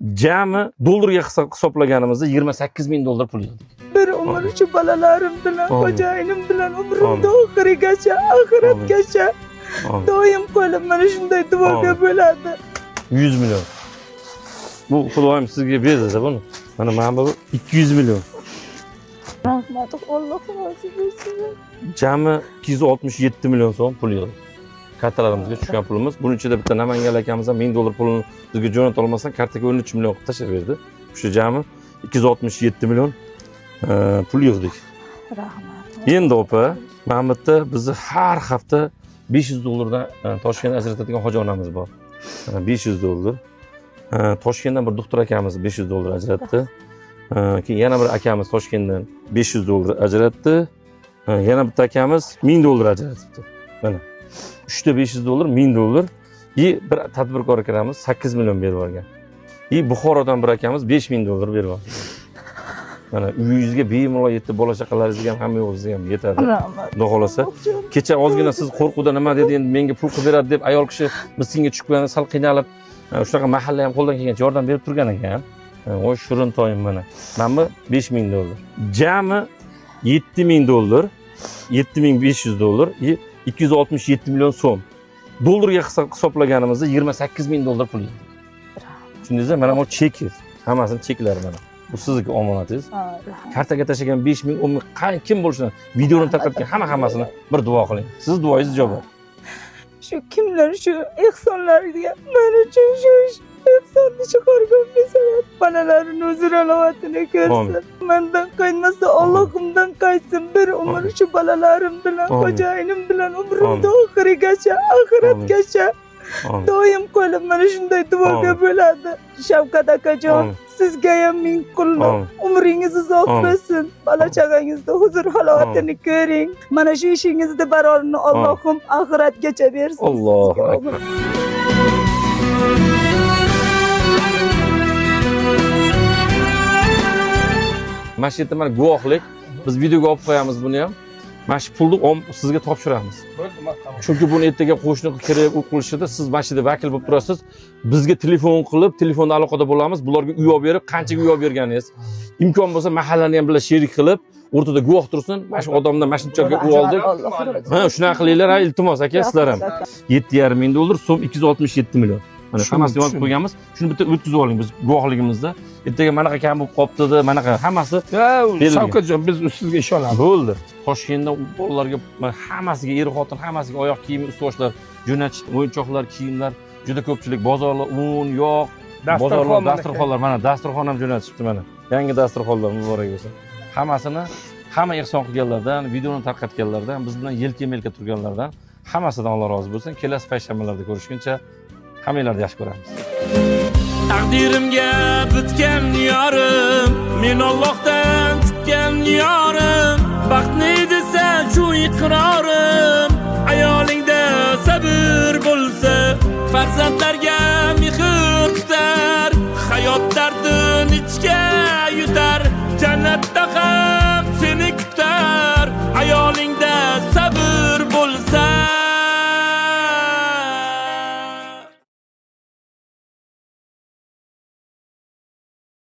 Jami dollarga hisoblaganimizda 28 ming dollar pul yig'dik. Bir umr shu bolalarim bilan, xo'jayinim bilan umrimda oxirigacha, oxiratgacha doim qo'lim mana shunday duoga bo'ladi. 100 million. Bu Xudoyim sizga berdi buni. Mana bu 200 million. Rahmat, Alloh rozi bo'lsin. Jami 267 million so'm pul yig'dik. Kartalarimizga tushgan pulimiz. Buning ichida bitta Namangan akamiz ham 1000 dollar pulini bizga jo'nata olmasdan kartaga 13 million qilib tashlab berdi. Shu jami 267 million pul yig'dik. Rahmat. Endi opa, mana bu yerda bizni har hafta 500 dollardan Toshkentga ajratadigan hoji onamiz bor. 500 dollar. Toshkentdan bir doktor akamiz 500 dollar ajratdi. Keyin yana bir akamiz Toshkentdan 500 dollar ajratdi. Yana bitta akamiz 1000 dollar ajratdi. Mana 3 500 dollar, 1000 dollar. Bir tadbirkor akamiz 8 million berib olgan. Buxorodan bir akamiz 5000 dollar berib olgan. Mana uyingizga bemalol yetib, bola chaqalaringizga ham, hamma yo'g'ingizga ham yetadi. Rahmat. Xudo xolasa. Kecha ozgina siz qo'rquvda nima dedi, endi menga pul qilib beradi deb ayol kishi miskinga tushib sal qiynalib, shunaqa mahalla ham qo'ldan kelgancha yordam berib turgan ekan. O shirin toyim mana. Mana bu 5000 dollar. Jami 7000 dollar, 7500 dollar, 267 million so'm. Dollarga hisoblaganimizda 28 ming dollar pul yig'dik. Tushundingizmi? Mana bu chekiz. Hammasini cheklari mana. Bu sizniki omonatingiz. Kartaga tashlagan 5000, 10 ming kim bo'lishidan videoni tarqatgan hammasini bir duo qiling. Siz duoyingiz ijobat. Shu kimlar shu ehsonlarga men uchun shu ehsonni chiqargan bo'lsa, bolalarini o'zini alovatini ko'rsin. Mendan qaynmasa Allohimdan qaytsin. Bir umr shu bolalarim bilan, xo'jayinim bilan umrimda oxirigacha, oxiratgacha doim qo'lim mana shunday duoga bo'ladi. Shavkat akajon, sizga ham ming qulluq, umringiz uzoq bo'lsin. Bola chaqangizda huzur halovatini ko'ring. Mana shu ishingizda barorini Allohim oxiratgacha bersin. Allohu akbar. Mana shu yerda mana guvohlik. Biz videoga olib qo'yamiz buni ham. Mana shu pulni sizga topshiramiz. Chunki buni ertaga qo'shni kerak u qilishida siz mana shu yerda vakil bo'lib turasiz. Bizga telefon qilib, telefonda aloqada bo'lamiz. Bularga uy olib berib, qanchaga uy olib berganingiz, imkon bo'lsa mahallani ham bilan sherik qilib, o'rtada guvoh tursin. Mana shu odamdan mana shunchaga uy oldik. Ha, shunaqa qilinglar, iltimos aka, sizlar ham. 7,5 ming dollar, so'm 267 million. Mana hammasini yozib qo'yganmiz. Shuni bitta o'tkazib oling biz guvohligimizda. Ertaga mana kam bo'lib qoptidi, mana hammasi. Shavkatjon, biz sizga ishonamiz. Bo'ldi. Toshkentda bolalarga hammasiga er-xotin, hammasiga oyoq kiyimi, ust-boshlar jo'natish, o'yinchoqlar, kiyimlar, juda ko'pchilik bozorlar, un, yog', bozorlar, dasturxonlar, mana dasturxon ham jo'natishibdi mana. Yangi dasturxonlar muborak bo'lsin. Hammasini hamma ehson qilganlardan, videoni tarqatganlardan, biz bilan yelka-melka turganlardan hammasidan Alloh rozi bo'lsin. Kelasi payshanbalarda ko'rishguncha hammalarni yaxshi ko'ramiz. Taqdirimga bitgan yorim, men Allohdan kutgan yorim, baxtni desa shu iqrorim, ayolingda sabr bo'lsa, farzandlarga mehr tutar, hayot dardini ichga yutar, jannatda ham